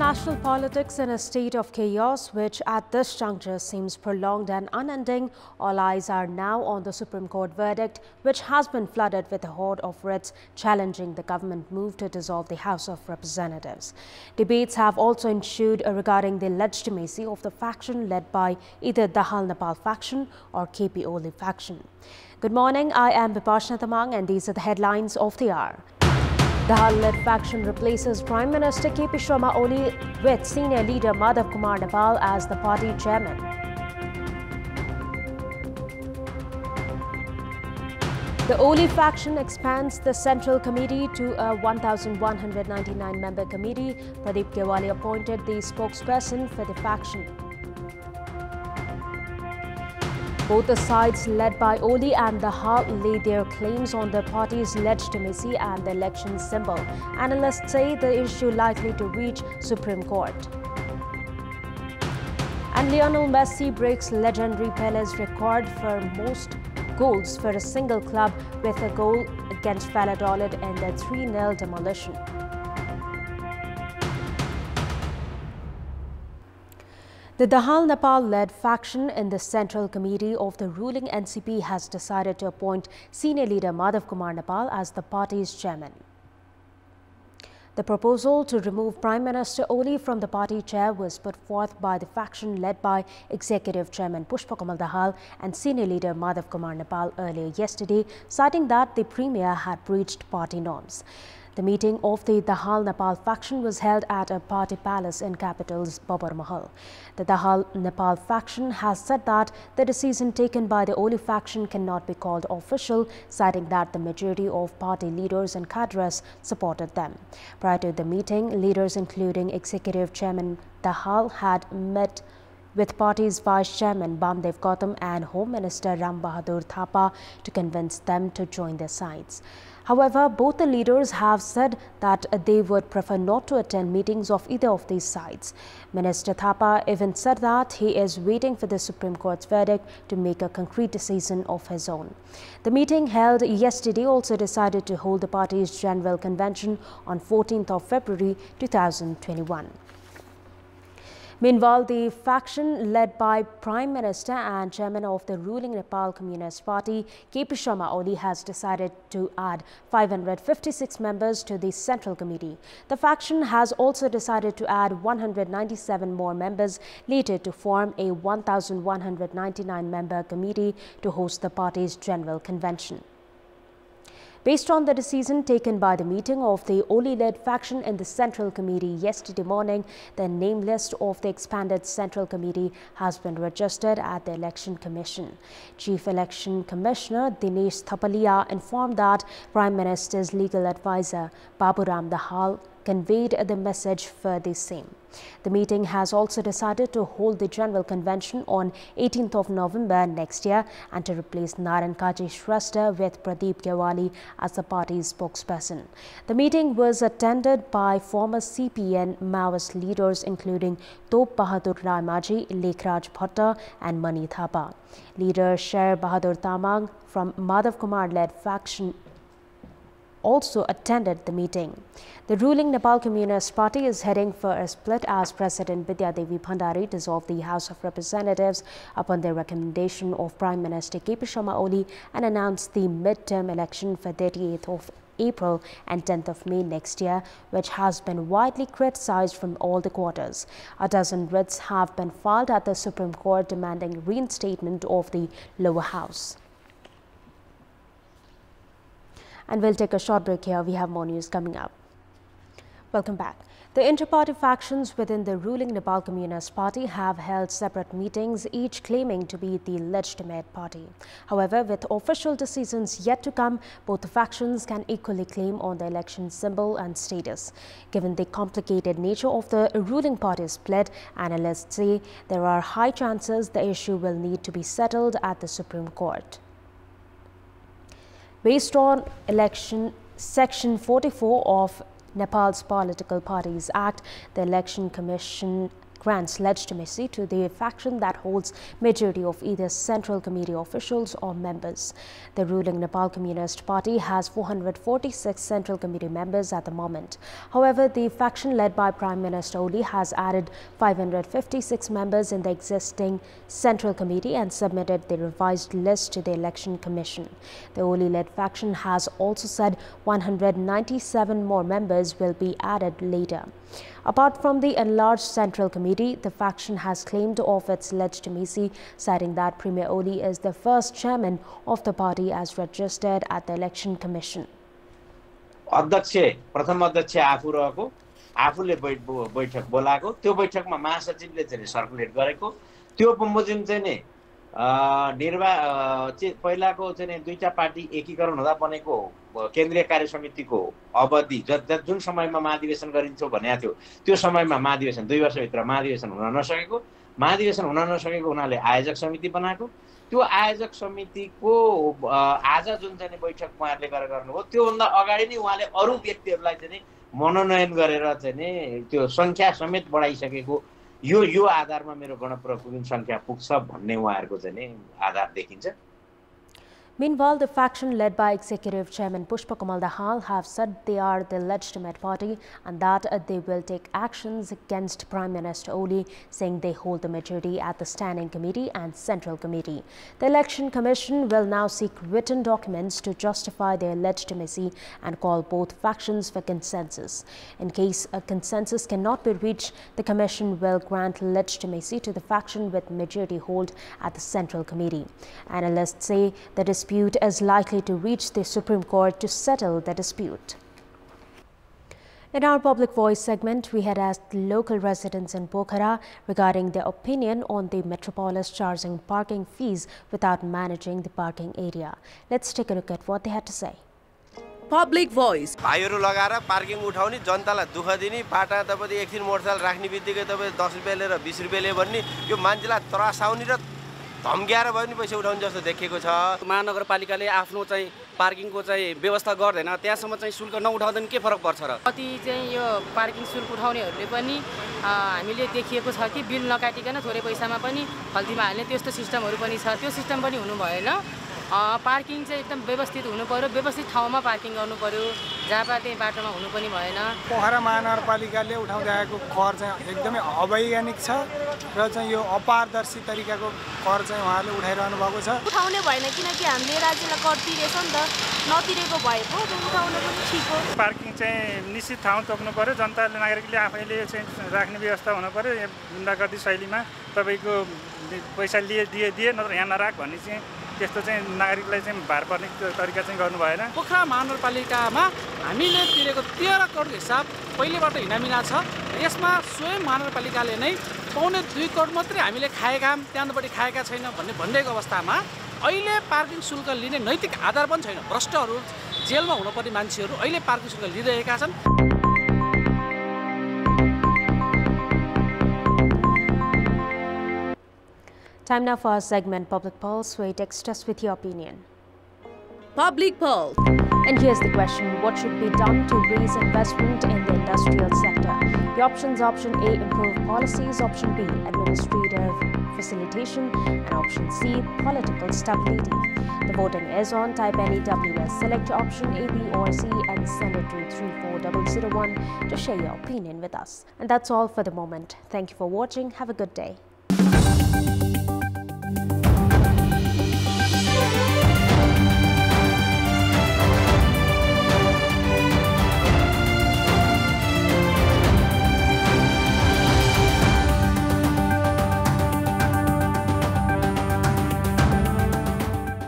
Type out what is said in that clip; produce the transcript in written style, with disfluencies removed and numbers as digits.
National politics in a state of chaos, which at this juncture seems prolonged and unending. All eyes are now on the Supreme Court verdict, which has been flooded with a horde of writs challenging the government move to dissolve the House of Representatives. Debates have also ensued regarding the legitimacy of the faction led by either Dahal Nepal faction or KP Oli faction. Good morning, I am Bipashna Tamang and these are the headlines of the hour. The Dahal-led faction replaces Prime Minister KP Sharma Oli with senior leader Madhav Kumar Nepal as the party chairman. The Oli faction expands the Central Committee to a 1,199-member committee. Pradeep Kewali appointed the spokesperson for the faction. Both the sides led by Oli and Dahal lay their claims on the party's legitimacy and the election symbol. Analysts say the issue likely to reach Supreme Court. And Lionel Messi breaks legendary Pele's record for most goals for a single club with a goal against Valladolid in the 3-0 demolition. The Dahal Nepal-led faction in the Central Committee of the ruling NCP has decided to appoint senior leader Madhav Kumar Nepal as the party's chairman. The proposal to remove Prime Minister Oli from the party chair was put forth by the faction led by Executive Chairman Pushpakamal Dahal and senior leader Madhav Kumar Nepal earlier yesterday, citing that the Premier had breached party norms. The meeting of the Dahal Nepal faction was held at a party palace in capital's Babar Mahal. The Dahal Nepal faction has said that the decision taken by the Oli faction cannot be called official, citing that the majority of party leaders and cadres supported them. Prior to the meeting, leaders including Executive Chairman Dahal had met with party's Vice Chairman Bamdev Gautam and Home Minister Ram Bahadur Thapa to convince them to join their sides. However, both the leaders have said that they would prefer not to attend meetings of either of these sides. Minister Thapa even said that he is waiting for the Supreme Court's verdict to make a concrete decision of his own. The meeting held yesterday also decided to hold the party's General Convention on 14th of February 2021. Meanwhile, the faction led by Prime Minister and Chairman of the ruling Nepal Communist Party, KP Sharma Oli, has decided to add 556 members to the Central Committee. The faction has also decided to add 197 more members later to form a 1,199-member committee to host the party's General Convention. Based on the decision taken by the meeting of the Oli-led faction in the Central Committee yesterday morning, the name list of the expanded Central Committee has been registered at the Election Commission. Chief Election Commissioner Dinesh Thapalia informed that Prime Minister's legal advisor Baburam Dahal conveyed the message for the same. The meeting has also decided to hold the General Convention on 18th of November next year and to replace Naran Kaji Shrestha with Pradeep Kewali as the party's spokesperson. The meeting was attended by former CPN Maoist leaders including Top Bahadur Rai Maji, Lekhraj Bhatta and Mani Thapa. Leader Sher Bahadur Tamang from Madhav Kumar-led faction also attended the meeting. The ruling Nepal Communist Party is heading for a split as President Vidya Devi Bhandari dissolved the House of Representatives upon the recommendation of Prime Minister KP Sharma Oli and announced the mid-term election for 38th of April and 10th of May next year, which has been widely criticized from all the quarters. A dozen writs have been filed at the Supreme Court demanding reinstatement of the lower house. And we'll take a short break here. We have more news coming up. Welcome back. The inter-party factions within the ruling Nepal Communist Party have held separate meetings, each claiming to be the legitimate party. However, with official decisions yet to come, both the factions can equally claim on the election symbol and status. Given the complicated nature of the ruling party's split, analysts say there are high chances the issue will need to be settled at the Supreme Court. Based on election Section 44 of Nepal's Political Parties Act, the Election Commission grants legitimacy to the faction that holds majority of either Central Committee officials or members. The ruling Nepal Communist Party has 446 Central Committee members at the moment. However, the faction led by Prime Minister Oli has added 556 members in the existing Central Committee and submitted the revised list to the Election Commission. The Oli-led faction has also said 197 more members will be added later. Apart from the enlarged Central Committee, the faction has claimed of its legitimacy, citing that Premier Oli is the first chairman of the party as registered at the Election Commission. प्रथम अध्यक्ष आफू रहेको आफूले बैठक बोलाएको त्यो बैठकमा महासचिवले चाहिँ सर्कुलेट गरेको त्यो बमोजिम चाहिँ नि पहिलाको चाहिँ दुईटा पार्टी एकीकरण हुँदा बनेको केन्द्रीय कार्य समितिको अवधि जुन समयमा महाधिवेशन गरिन्छ भनेको थियो त्यो समयमा महाधिवेशन 2 वर्षभित्र महाधिवेशन हुन नसकेको हुनाले आयोजक समिति बनाएको त्यो आयोजक समितिको आज जुन चाहिँ बैठक उहाँहरूले गरेर गर्नुभयो त्यो भन्दा अगाडि नै उहाँले अरु व्यक्तिहरुलाई चाहिँ मनोनयन गरेर चाहिँ त्यो संख्या समेत बढाइसकेको यो आधारमा मेरो गणप्रको जुन संख्या पुग्छ भन्ने उहाँहरुको चाहिँ आधार देखिन्छ. Meanwhile, the faction led by Executive Chairman Pushpa Kamal Dahal have said they are the legitimate party and that they will take actions against Prime Minister Oli, saying they hold the majority at the Standing Committee and Central Committee. The Election Commission will now seek written documents to justify their legitimacy and call both factions for consensus. In case a consensus cannot be reached, the Commission will grant legitimacy to the faction with majority hold at the Central Committee. Analysts say the dispute is likely to reach the Supreme Court to settle the dispute. In our Public Voice segment, we had asked local residents in Pokhara regarding their opinion on the metropolis charging parking fees without managing the parking area. Let's take a look at what they had to say. Public Voice. भाइहरु लगाएर parking उठाउने जनतालाई दुख दिने बाटा तपाईले एकदिन motorcycle राख्ने बित्तिकै तपाईले 10 रुपैयाँ लिएर 20 रुपैयाँ ले भन्ने यो मान्छेलाई त्रासाउने र धम्क्याएर भए पनि पैसा उठाउने जस्तो देखिएको छ. महानगरपालिकाले आफ्नो चाहिँ पार्किङको चाहिँ व्यवस्था गर्दैन त्यहाँसम्म चाहिँ शुल्क नउठाउँदा के फरक पर्छ र कति चाहिँ यो पार्किङ शुल्क उठाउनेहरुले पनि हामीले देखिएको छ कि बिल नकाटिकन थोरै पैसामा पनि फल्तीमा हाल्ने त्यस्तो सिस्टमहरु पनि छ. त्यो सिस्टम पनि हुनु भएन. पार्किङ चाहिँ एकदम व्यवस्थित हुनु पर्यो, व्यवस्थित ठाउँमा पार्किङ गर्नु पर्यो, जहाँ त्यही बाटोमा हुनु पनि भएन. पोखरा महानगरपालिकाले उठाउँदै आएको कर चाहिँ एकदमै अवैज्ञानिक छ र चाहिँ यो अपारदर्शी तरिकाको कर चाहिँ उहाँले उठाइरहनु भएको छ. उठाउने भएन किनकि हामीले राज्यलाई कर तिरेछ नि त, नतिरेको भएको उठाउनु पनि ठिक हो. पार्किङ चाहिँ निश्चित ठाउँ तोक्नु पर्यो, जनताले नागरिकले आफैले चाहिँ राख्ने व्यवस्था हुनु पर्यो. गुण्डागर्दी शैलीमा तपाईको पैसा दिए नत्र यहाँ नराख भन्ने चाहिँ त्यस्तो चाहिँ नागरिकलाई चाहिँ भार पर्ने तरिका चाहिँ गर्नु भएन. पोखरा महानगरपालिकामा हामीले तिरेको 13 करोड हिसाब पहिलेबाट हिनामिना छ. यसमा स्वयं महानगरपालिकाले नै पौने 2 करोड मात्रै हामीले खाएका, त्यहाँ बढी खाएका छैन भन्ने भनिरहेको अवस्थामा अहिले पार्किङ शुल्क लिने नैतिक आधार पनि छैन. भ्रष्टहरू जेलमा हुनुपर्ने मान्छेहरू अहिले पार्किङ शुल्क लिइरहेका छन्. Time now for our segment Public Pulse, where you text us with your opinion. Public Pulse. And here's the question: what should be done to raise investment in the industrial sector? The options: option A, improve policies; option B, administrative facilitation; and option C, political stability. The voting is on. Type any WS, select option A, B or C and send it to 34001 to share your opinion with us. And that's all for the moment. Thank you for watching. Have a good day.